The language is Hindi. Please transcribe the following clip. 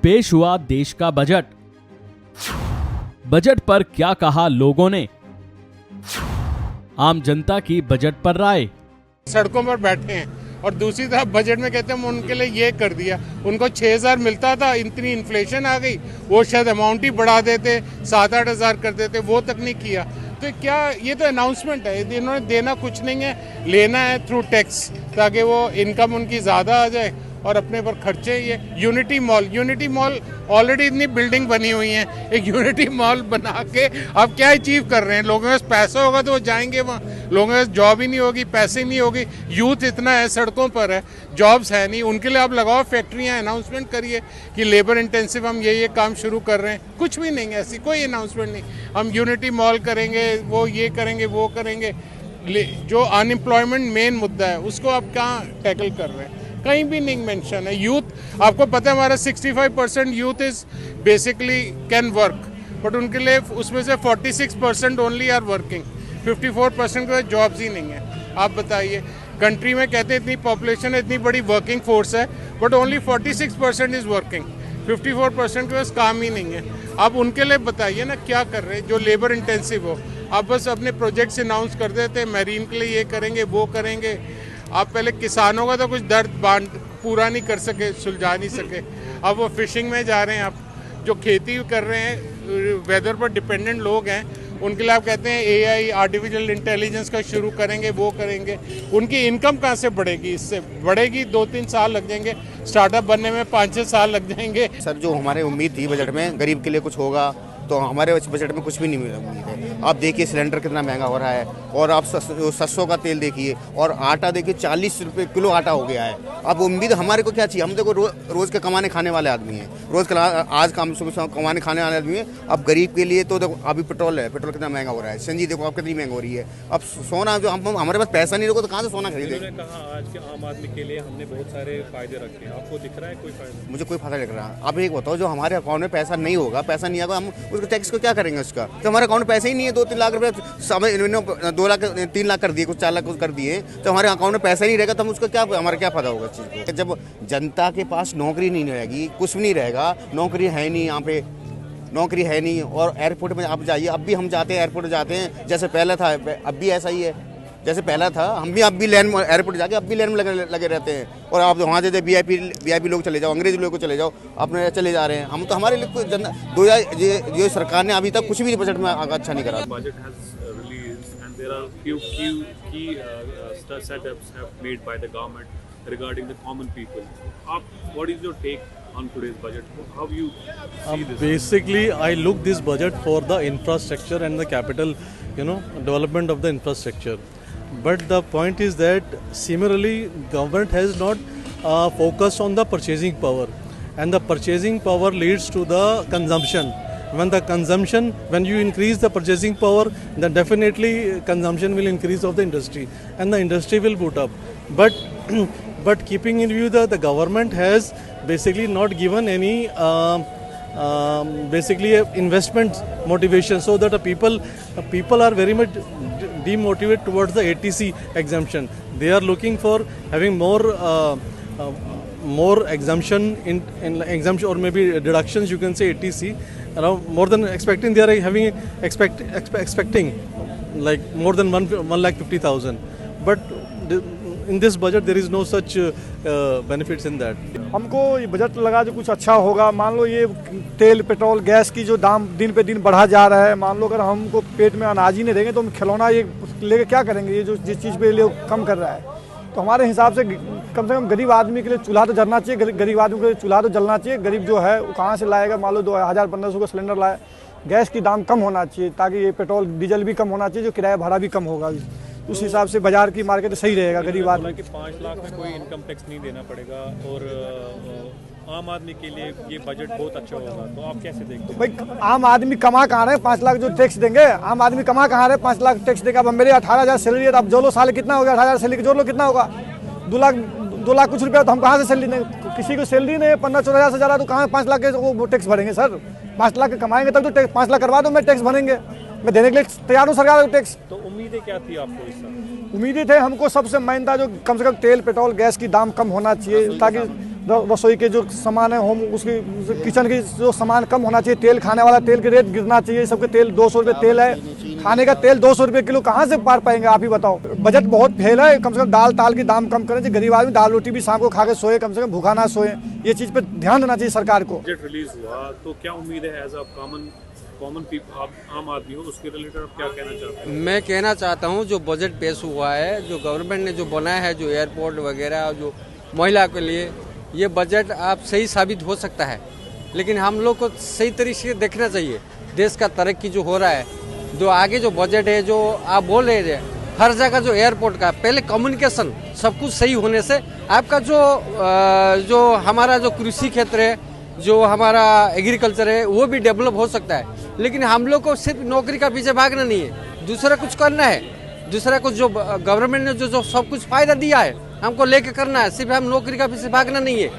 पेश हुआ देश का बजट। बजट पर क्या कहा लोगों ने, आम जनता की बजट पर राय। सड़कों पर बैठे हैं और दूसरी तरफ बजट में कहते हैं उनके लिए ये कर दिया, उनको 6,000 मिलता था, इतनी इन्फ्लेशन आ गई, वो शायद अमाउंट ही बढ़ा देते, 7-8 हज़ार कर देते, वो तक नहीं किया। तो क्या ये तो अनाउंसमेंट है, इन्होंने देना कुछ नहीं है, लेना है थ्रू टैक्स, ताकि वो इनकम उनकी ज़्यादा आ जाए और अपने पर खर्चे। ये यूनिटी मॉल ऑलरेडी इतनी बिल्डिंग बनी हुई है, एक यूनिटी मॉल बना के आप क्या अचीव कर रहे हैं? लोगों के पास पैसा होगा तो वो जाएंगे वहाँ, लोगों के पास जॉब ही नहीं होगी, पैसे नहीं होगी, यूथ इतना है, सड़कों पर है, जॉब्स है नहीं, उनके लिए आप लगाओ फैक्ट्रियाँ, अनाउंसमेंट करिए कि लेबर इंटेंसिव हम ये काम शुरू कर रहे हैं। कुछ भी नहीं है, ऐसी कोई अनाउंसमेंट नहीं, हम यूनिटी मॉल करेंगे, वो ये करेंगे, वो करेंगे। जो अनएम्प्लॉयमेंट मेन मुद्दा है उसको आप कहाँ टैकल कर रहे हैं? कहीं भी नहीं मेंशन है। यूथ, आपको पता है हमारा 65% youth is basically can work, but उनके लिए उसमें से 46% ओनली आर वर्किंग, 54% को जॉब्स ही नहीं है। आप बताइए, कंट्री में कहते हैं इतनी पॉपुलेशन है, इतनी बड़ी वर्किंग फोर्स है, बट ओनली 46% इज वर्किंग, 54% के पास काम ही नहीं है। आप उनके लिए बताइए ना क्या कर रहे हैं जो लेबर इंटेंसिव हो। आप बस अपने प्रोजेक्ट्स अनाउंस कर देते, मैरीन के लिए ये करेंगे, वो करेंगे। आप पहले किसानों का तो कुछ दर्द बांध पूरा नहीं कर सके, सुलझा नहीं सके। अब वो फिशिंग में जा रहे हैं, आप जो खेती कर रहे हैं, वेदर पर डिपेंडेंट लोग हैं, उनके लिए आप कहते हैं एआई, आर्टिफिशियल इंटेलिजेंस का शुरू करेंगे, वो करेंगे। उनकी इनकम कहाँ से बढ़ेगी? इससे बढ़ेगी 2-3 साल लग जाएंगे, स्टार्टअप बनने में 5-6 साल लग जाएंगे। सर, जो हमारे उम्मीद थी बजट में गरीब के लिए कुछ होगा, तो हमारे बजट में कुछ भी नहीं उम्मीद है। आप देखिए सिलेंडर कितना महंगा हो रहा है, और आप सरसों का तेल देखिए, और आटा देखिए 40 रुपये किलो आटा हो गया है। अब उम्मीद हमारे को क्या चाहिए? हम देखो रोज़ के कमाने खाने वाले आदमी हैं, आज काम सुबह कमाने खाने वाले आदमी हैं। अब गरीब के लिए तो देखो अभी पेट्रोल है, पेट्रोल कितना महंगा हो रहा है, सीएनजी देखो आप कितनी महंगी हो रही है। अब सोना, जो हम हमारे पास पैसा नहीं होगा तो कहाँ से सोना खरीदेंगे? उन्होंने कहा आज के आम आदमी के लिए हमने बहुत सारे फायदे रखे हैं, आपको दिख रहा है कोई फायदा? मुझे कोई फायदा दिख रहा है। आप एक बताओ, जो हमारे अकाउंट में पैसा नहीं होगा, पैसा नहीं आएगा, हम उसको टैक्स को क्या करेंगे उसका? तो हमारे अकाउंट में पैसे ही नहीं है, 2-3 लाख रुपए 2 लाख 3 लाख कर दिए, कुछ 4 लाख कुछ कर दिए, तो हमारे अकाउंट में पैसा ही नहीं रहेगा, तो हम उसका क्या, हमारा क्या फायदा होगा इस चीज़ को? जब जनता के पास नौकरी नहीं रहेगी, कुछ भी नहीं रहेगा, नौकरी है नहीं, यहाँ पे नौकरी है नहीं। और एयरपोर्ट में आप जाइए, अब भी हम जाते हैं एयरपोर्ट जाते हैं, जैसे पहले था अब भी ऐसा ही है, जैसे पहला था। हम भी अब भी लाइन में एयरपोर्ट जाके अब भी लाइन में लगे रहते हैं। और आप वहाँ जैसे वीआईपी लोग चले जाओ, अंग्रेज लोग को चले जाओ, अपने चले जा रहे हैं। हम तो हमारे लिए कोई जो सरकार ने अभी तक कुछ भी बजट में अच्छा नहीं करा। Budget has released and there are few key setups have made by the government regarding the common people. What is your take on today's budget? How you see this? Basically, I look this budget for the infrastructure and the capital, development of the infrastructure. But the point is that similarly, government has not focused on the purchasing power, and the purchasing power leads to the consumption. When you increase the purchasing power, then definitely consumption will increase of the industry, and the industry will boot up. But keeping in view that the government has basically not given any basically investment motivation, so that the people are very much demotivated towards the ATC exemption. They are looking for having more exemption in exemption, or maybe deductions, you can say ATC, around more than expecting. They are having expecting like more than 1,50,000, but in this budget there is no such benefits in that. हमको ये बजट लगा जो कुछ अच्छा होगा। मान लो ये तेल, पेट्रोल, गैस की जो दाम दिन पे दिन बढ़ा जा रहा है, मान लो अगर हमको पेट में अनाज ही नहीं देंगे तो हम खिलौना ये लेके क्या करेंगे? ये जो जिस चीज़ पे लिए कम कर रहा है, तो हमारे हिसाब से कम गरीब आदमी के लिए चूल्हा तो जलना चाहिए, गरीब आदमी के लिए चूल्हा तो जलना चाहिए। गरीब जो है वो कहाँ से लाएगा? मान लो 2,000-1,500 का सिलेंडर लाए। गैस की दाम कम होना चाहिए, ताकि ये पेट्रोल डीजल भी कम होना चाहिए, जो किराया भाड़ा भी कम होगा। उस हिसाब से बाजार की मार्केट सही रहेगा गरीब आदमी। 5 लाख में कोई इनकम टैक्स नहीं देना पड़ेगा, और आम आदमी के लिए ये बजट बहुत अच्छा होगा, तो आप कैसे देखते हैं? भाई, आम आदमी कमा कहाँ रहे? 5 लाख जो टैक्स देंगे, आम आदमी कमा कहाँ रहे? 5 लाख टैक्स देगा। अब मेरे 18,000 सैलरी है, तो अब जो लो साल कितना होगा? 18,000 सैलरी जोड़ लो कितना होगा? 2 लाख कुछ रुपया। तो हम कहाँ से सैलरी दें? किसी को सैलरी नहीं है, 15-14,000 से ज़्यादा, तो कहाँ 5 लाख के वो टैक्स भरेंगे? सर 5 लाख के कमाएंगे तब तो टैक्स, 5 लाख करवा दो, मैं टैक्स भरेंगे, मैं देने के लिए तैयार हूँ सरकार को टैक्स। तो उम्मीदें क्या थी आपको इस साल? उम्मीदें थे हमको, सबसे मेन था जो कम से कम तेल, पेट्रोल, गैस की दाम कम होना चाहिए, ताकि रसोई के जो सामान है होम उसकी किचन की जो सामान कम होना चाहिए, तेल खाने वाला तेल के रेट गिरना चाहिए। सबके तेल 200 रुपये तेल है, खाने का तेल 200 रुपये किलो कहाँ से पार पाएंगे आप ही बताओ। बजट बहुत फेल है, कम से कम दाल ताल की दाम कम करें, गरीब आदमी दाल रोटी भी शाम को खा के सोए, कम से कम भूखा ना सोए। ये चीज़ पे ध्यान देना चाहिए सरकार को। बजट रिलीज हुआ तो क्या उम्मीद है एज अ कॉमन पीपल, आप आम आदमी हो, उसके रिलेटेड आप क्या कहना चाहते हैं? मैं कहना चाहता हूँ जो बजट पेश हुआ है, जो गवर्नमेंट ने जो बनाया है, जो एयरपोर्ट वगैरह जो महिला के लिए, ये बजट आप सही साबित हो सकता है, लेकिन हम लोग को सही तरीके से देखना चाहिए। देश का तरक्की जो हो रहा है, जो आगे जो बजट है, जो आप बोल रहे हैं हर जगह जो एयरपोर्ट का पहले कम्युनिकेशन सब कुछ सही होने से आपका जो हमारा जो कृषि क्षेत्र है, जो हमारा एग्रीकल्चर है, वो भी डेवलप हो सकता है। लेकिन हम लोग को सिर्फ नौकरी का पीछे भागना नहीं है, दूसरा कुछ करना है। दूसरा कुछ जो गवर्नमेंट ने जो सब कुछ फायदा दिया है हमको लेके करना है, सिर्फ हम नौकरी का पीछे भागना नहीं है।